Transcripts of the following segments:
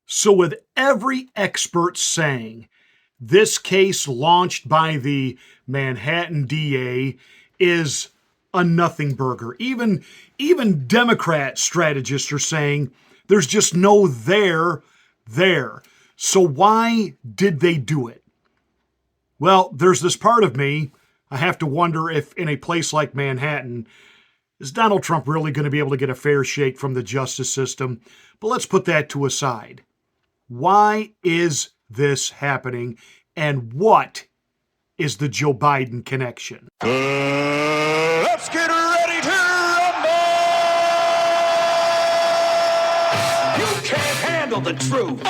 So, with every expert saying this case launched by the Manhattan DA is a nothing burger, even Democrat strategists are saying there's just no there. So, why did they do it? Well, there's this part of me, I have to wonder if in a place like Manhattan, is Donald Trump really going to be able to get a fair shake from the justice system? But let's put that to a side. Why is this happening, and what is the Joe Biden connection? Let's get ready to rumble! You can't handle the truth.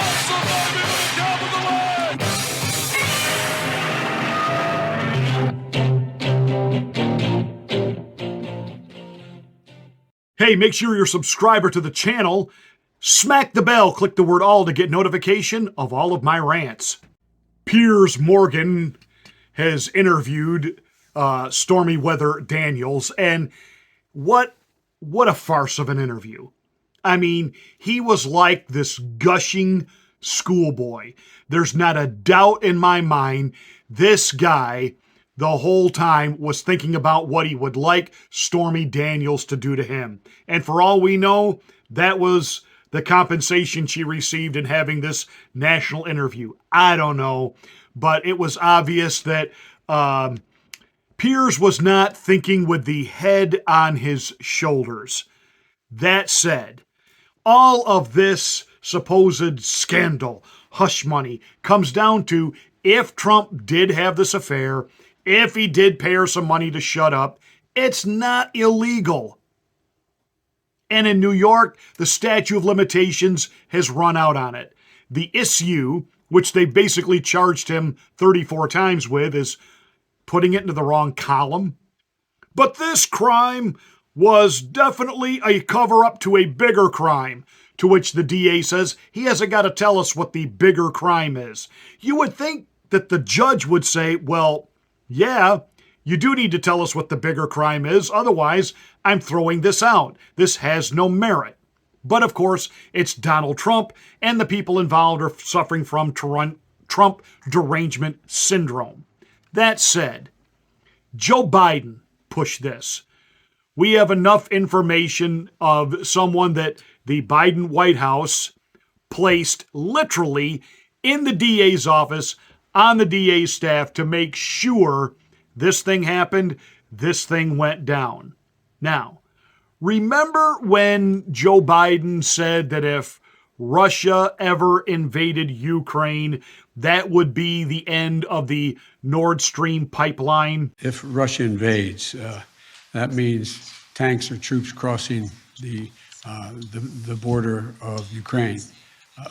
Hey, make sure you're a subscriber to the channel. Smack the bell, click the word all to get notification of all of my rants. Piers Morgan has interviewed Stormy Daniels, and what a farce of an interview. I mean, he was like this gushing schoolboy. There's not a doubt in my mind this guy the whole time was thinking about what he would like Stormy Daniels to do to him. And for all we know, that was the compensation she received in having this national interview. I don't know, but it was obvious that Piers was not thinking with the head on his shoulders. That said, all of this supposed scandal, hush money, comes down to if Trump did have this affair, if he did pay her some money to shut up, it's not illegal. And in New York, the statute of limitations has run out on it. The issue, which they basically charged him 34 times with, is putting it into the wrong column. But this crime was definitely a cover-up to a bigger crime, to which the DA says he hasn't got to tell us what the bigger crime is. You would think that the judge would say, well, yeah, you do need to tell us what the bigger crime is. Otherwise, I'm throwing this out. This has no merit. But of course, it's Donald Trump, and the people involved are suffering from Trump derangement syndrome. That said, Joe Biden pushed this. We have enough information of someone that the Biden White House placed literally in the DA's office, on the DA's staff, to make sure this thing happened, this thing went down. Now, remember when Joe Biden said that if Russia ever invaded Ukraine, that would be the end of the Nord Stream pipeline? If Russia invades, that means tanks or troops crossing the border of Ukraine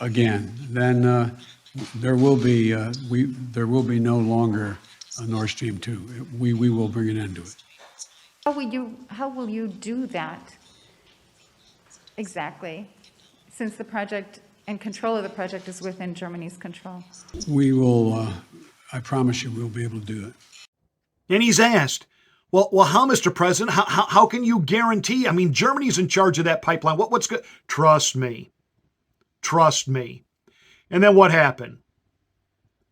again. Then there will be no longer a Nord Stream 2. We will bring an end to it. How will you do that exactly, since the project and control of the project is within Germany's control? We will, I promise you, we'll be able to do it. And he's asked, well, how, Mr. President, how can you guarantee? I mean, Germany's in charge of that pipeline. What's good? Trust me. And then what happened?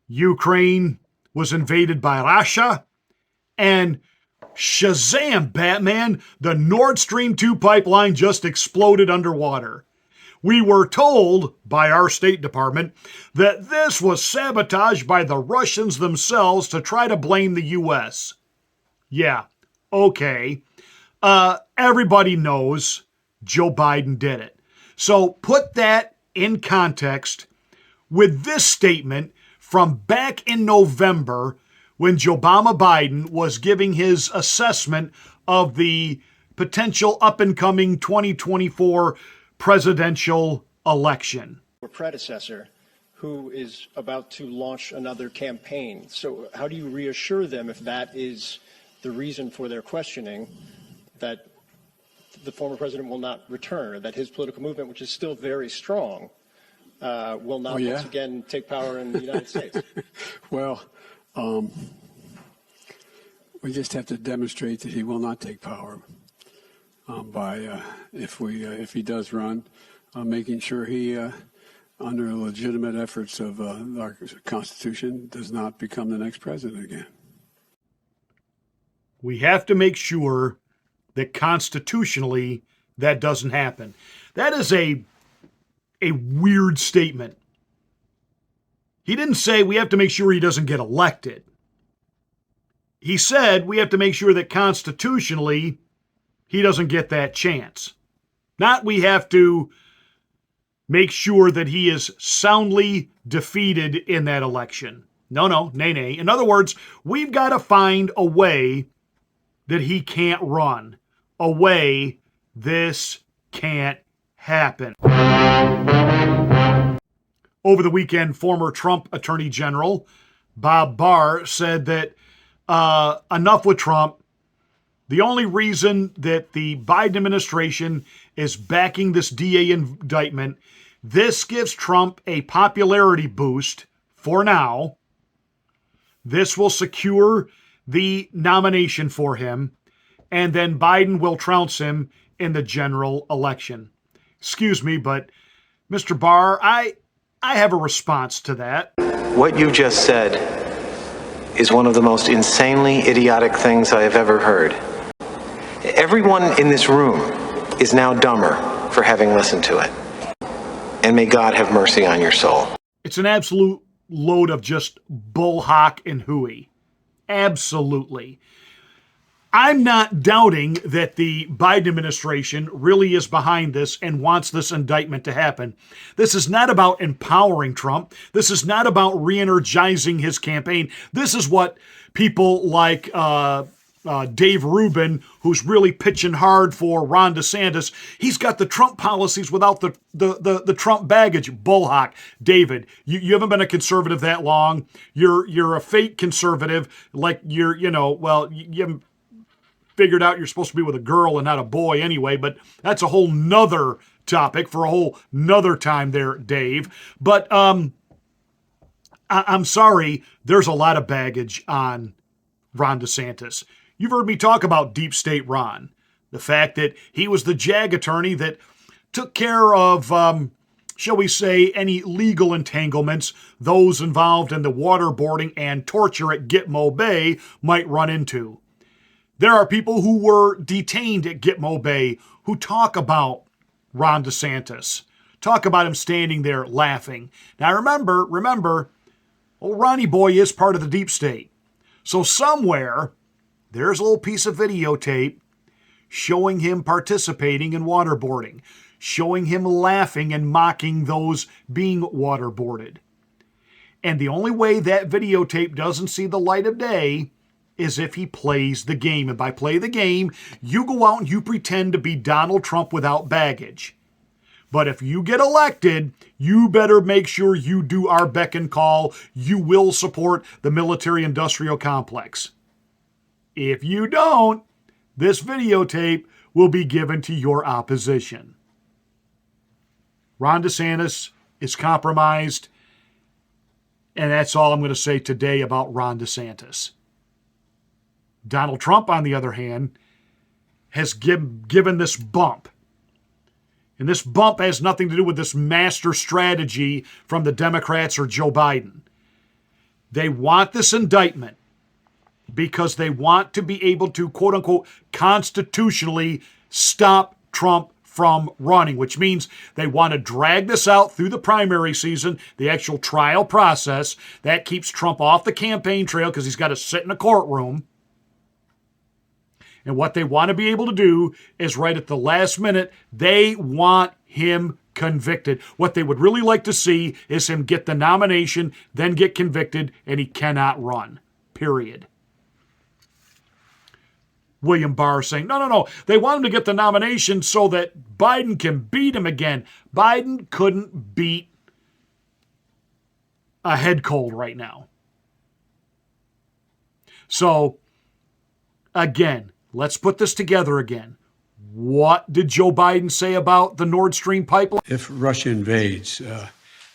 Ukraine was invaded by Russia, and shazam, Batman, the Nord Stream 2 pipeline just exploded underwater. We were told by our State Department that this was sabotaged by the Russians themselves to try to blame the U.S. Yeah, okay. Everybody knows Joe Biden did it. So put that in context with this statement from back in November when Joe Biden was giving his assessment of the potential up-and-coming 2024 presidential election. Your predecessor, who is about to launch another campaign. So how do you reassure them, if that is the reason for their questioning, that the former president will not return, or that his political movement, which is still very strong, will not once again take power in the United States? Well, we just have to demonstrate that he will not take power by if he does run, making sure he under legitimate efforts of our Constitution, does not become the next president again. We have to make sure that constitutionally that doesn't happen. That is a weird statement. He didn't say we have to make sure he doesn't get elected. He said we have to make sure that constitutionally he doesn't get that chance. Not we have to make sure that he is soundly defeated in that election. No, nay. In other words, we've got to find a way that he can't run. A way this can't happen. Over the weekend, former Trump Attorney General Bob Barr said that enough with Trump. The only reason that the Biden administration is backing this DA indictment, this gives Trump a popularity boost for now. This will secure the nomination for him, and then Biden will trounce him in the general election. Excuse me, but Mr. Barr, I have a response to that. What you just said is one of the most insanely idiotic things I have ever heard. Everyone in this room is now dumber for having listened to it. And may God have mercy on your soul. It's an absolute load of just bull hock and hooey. Absolutely. I'm not doubting that the Biden administration really is behind this and wants this indictment to happen. This is not about empowering Trump. This is not about re-energizing his campaign. This is what people like Dave Rubin, who's really pitching hard for Ron DeSantis. He's got the Trump policies without the Trump baggage. Bullhock. David, you haven't been a conservative that long. You're a fake conservative. Like you haven't figured out you're supposed to be with a girl and not a boy anyway, but that's a whole nother topic for a whole nother time there, Dave. But I'm sorry, there's a lot of baggage on Ron DeSantis. You've heard me talk about Deep State Ron, the fact that he was the JAG attorney that took care of, shall we say, any legal entanglements those involved in the waterboarding and torture at Gitmo Bay might run into. There are people who were detained at Gitmo Bay who talk about Ron DeSantis, talk about him standing there laughing. Now remember, old Ronnie Boy is part of the deep state. So somewhere, there's a little piece of videotape showing him participating in waterboarding, showing him laughing and mocking those being waterboarded. And the only way that videotape doesn't see the light of day is if he plays the game. And by play the game, you go out and you pretend to be Donald Trump without baggage. But if you get elected, you better make sure you do our beck and call. You will support the military-industrial complex. If you don't, this videotape will be given to your opposition. Ron DeSantis is compromised, and that's all I'm going to say today about Ron DeSantis. Donald Trump, on the other hand, has given this bump. And this bump has nothing to do with this master strategy from the Democrats or Joe Biden. They want this indictment because they want to be able to, quote unquote, constitutionally stop Trump from running, which means they want to drag this out through the primary season, the actual trial process. That keeps Trump off the campaign trail because he's got to sit in a courtroom. And what they want to be able to do is right at the last minute, they want him convicted. What they would really like to see is him get the nomination, then get convicted, and he cannot run. Period. William Barr saying, no. They want him to get the nomination so that Biden can beat him again. Biden couldn't beat a head cold right now. So, again, let's put this together again. What did Joe Biden say about the Nord Stream pipeline? If Russia invades,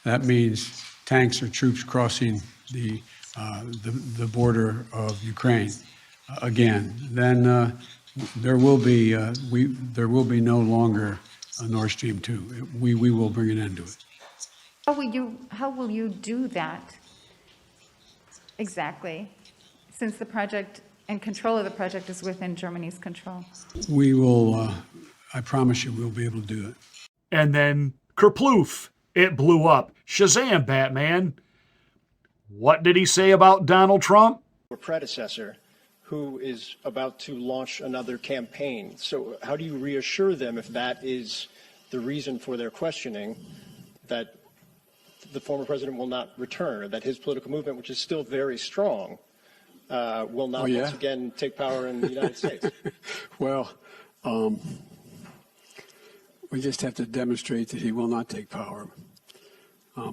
that means tanks or troops crossing the border of Ukraine again. Then there will be no longer a Nord Stream 2. We will bring an end to it. How will you do that exactly, since the project and control of the project is within Germany's control? We will, I promise you, we'll be able to do it. And then kerploof, it blew up. Shazam, Batman. What did he say about Donald Trump? Your predecessor, who is about to launch another campaign. So how do you reassure them if that is the reason for their questioning, that the former president will not return, or that his political movement, which is still very strong, will not once again take power in the United States? Well, we just have to demonstrate that he will not take power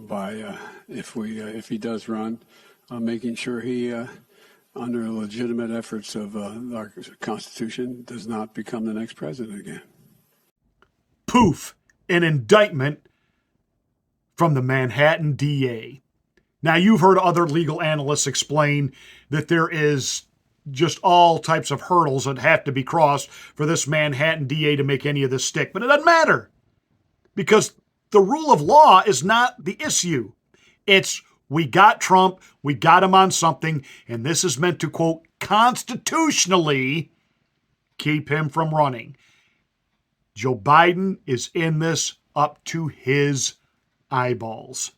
by, if he does run, making sure he, under legitimate efforts of our Constitution, does not become the next president again. Poof, an indictment from the Manhattan DA. Now, you've heard other legal analysts explain that there is just all types of hurdles that have to be crossed for this Manhattan DA to make any of this stick. But it doesn't matter, because the rule of law is not the issue. It's, we got Trump, we got him on something, and this is meant to, quote, constitutionally keep him from running. Joe Biden is in this up to his eyeballs.